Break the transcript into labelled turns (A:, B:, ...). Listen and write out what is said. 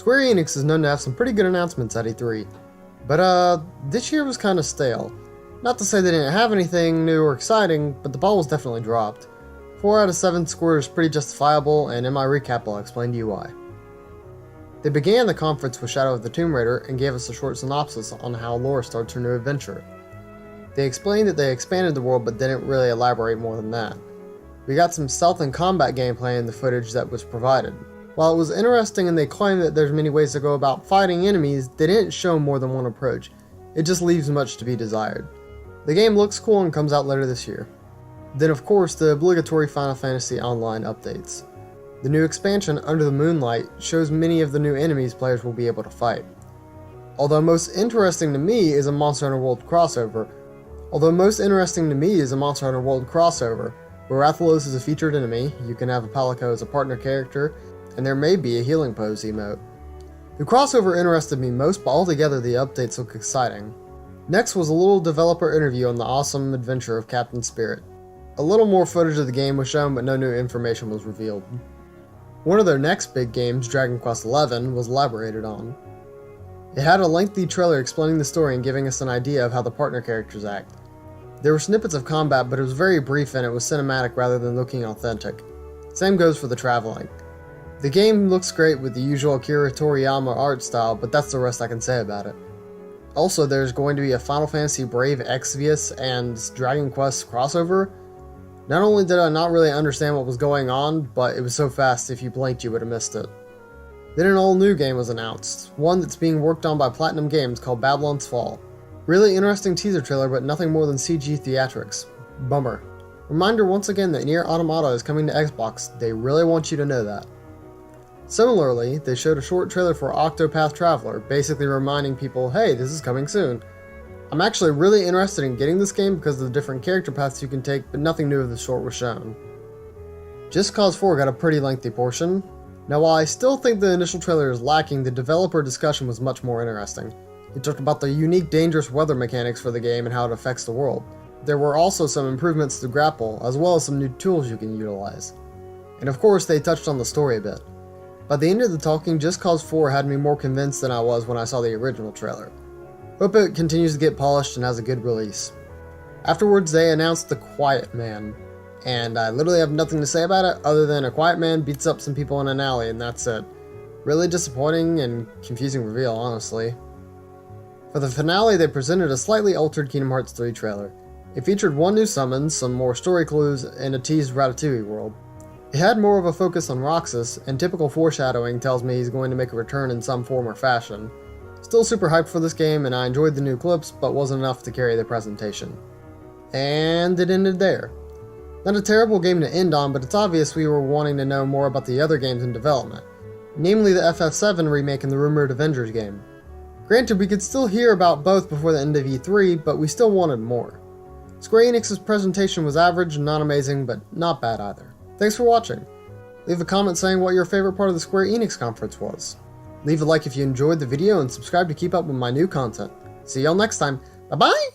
A: Square Enix is known to have some pretty good announcements at E3, but this year was kinda stale. Not to say they didn't have anything new or exciting, but the ball was definitely dropped. 4 out of 7 score is pretty justifiable, and in my recap I'll explain to you why. They began the conference with Shadow of the Tomb Raider and gave us a short synopsis on how Laura starts her new adventure. They explained that they expanded the world but didn't really elaborate more than that. We got some stealth and combat gameplay in the footage that was provided. While it was interesting and they claimed that there's many ways to go about fighting enemies, they didn't show more than one approach. It just leaves much to be desired. The game looks cool and comes out later this year. Then of course the obligatory Final Fantasy Online updates. The new expansion, Under the Moonlight, shows many of the new enemies players will be able to fight. Although most interesting to me is a Monster Hunter World crossover, where Rathalos is a featured enemy, you can have a Palico as a partner character, and there may be a healing pose emote. The crossover interested me most, but altogether the updates look exciting. Next was a little developer interview on the awesome adventure of Captain Spirit. A little more footage of the game was shown, but no new information was revealed. One of their next big games, Dragon Quest XI, was elaborated on. It had a lengthy trailer explaining the story and giving us an idea of how the partner characters act. There were snippets of combat, but it was very brief and it was cinematic rather than looking authentic. Same goes for the traveling. The game looks great with the usual Akira Toriyama art style, but that's the rest I can say about it. Also, there's going to be a Final Fantasy Brave Exvius and Dragon Quest crossover. Not only did I not really understand what was going on, but it was so fast if you blinked you would have missed it. Then an all new game was announced, one that's being worked on by Platinum Games called Babylon's Fall. Really interesting teaser trailer, but nothing more than CG theatrics. Bummer. Reminder once again that Nier Automata is coming to Xbox, they really want you to know that. Similarly, they showed a short trailer for Octopath Traveler, basically reminding people, hey, this is coming soon. I'm actually really interested in getting this game because of the different character paths you can take, but nothing new of the sort was shown. Just Cause 4 got a pretty lengthy portion. Now while I still think the initial trailer is lacking, the developer discussion was much more interesting. It talked about the unique dangerous weather mechanics for the game and how it affects the world. There were also some improvements to grapple, as well as some new tools you can utilize. And of course they touched on the story a bit. By the end of the talking, Just Cause 4 had me more convinced than I was when I saw the original trailer. Hope it continues to get polished and has a good release. Afterwards they announced The Quiet Man, and I literally have nothing to say about it other than a quiet man beats up some people in an alley and that's it. Really disappointing and confusing reveal, honestly. For the finale they presented a slightly altered Kingdom Hearts 3 trailer. It featured one new summon, some more story clues, and a teased Ratatouille world. It had more of a focus on Roxas, and typical foreshadowing tells me he's going to make a return in some form or fashion. Still super hyped for this game, and I enjoyed the new clips, but wasn't enough to carry the presentation. And it ended there. Not a terrible game to end on, but it's obvious we were wanting to know more about the other games in development, namely the FF7 remake and the rumored Avengers game. Granted, we could still hear about both before the end of E3, but we still wanted more. Square Enix's presentation was average and not amazing, but not bad either. Thanks for watching. Leave a comment saying what your favorite part of the Square Enix conference was. Leave a like if you enjoyed the video and subscribe to keep up with my new content. See y'all next time. Bye bye!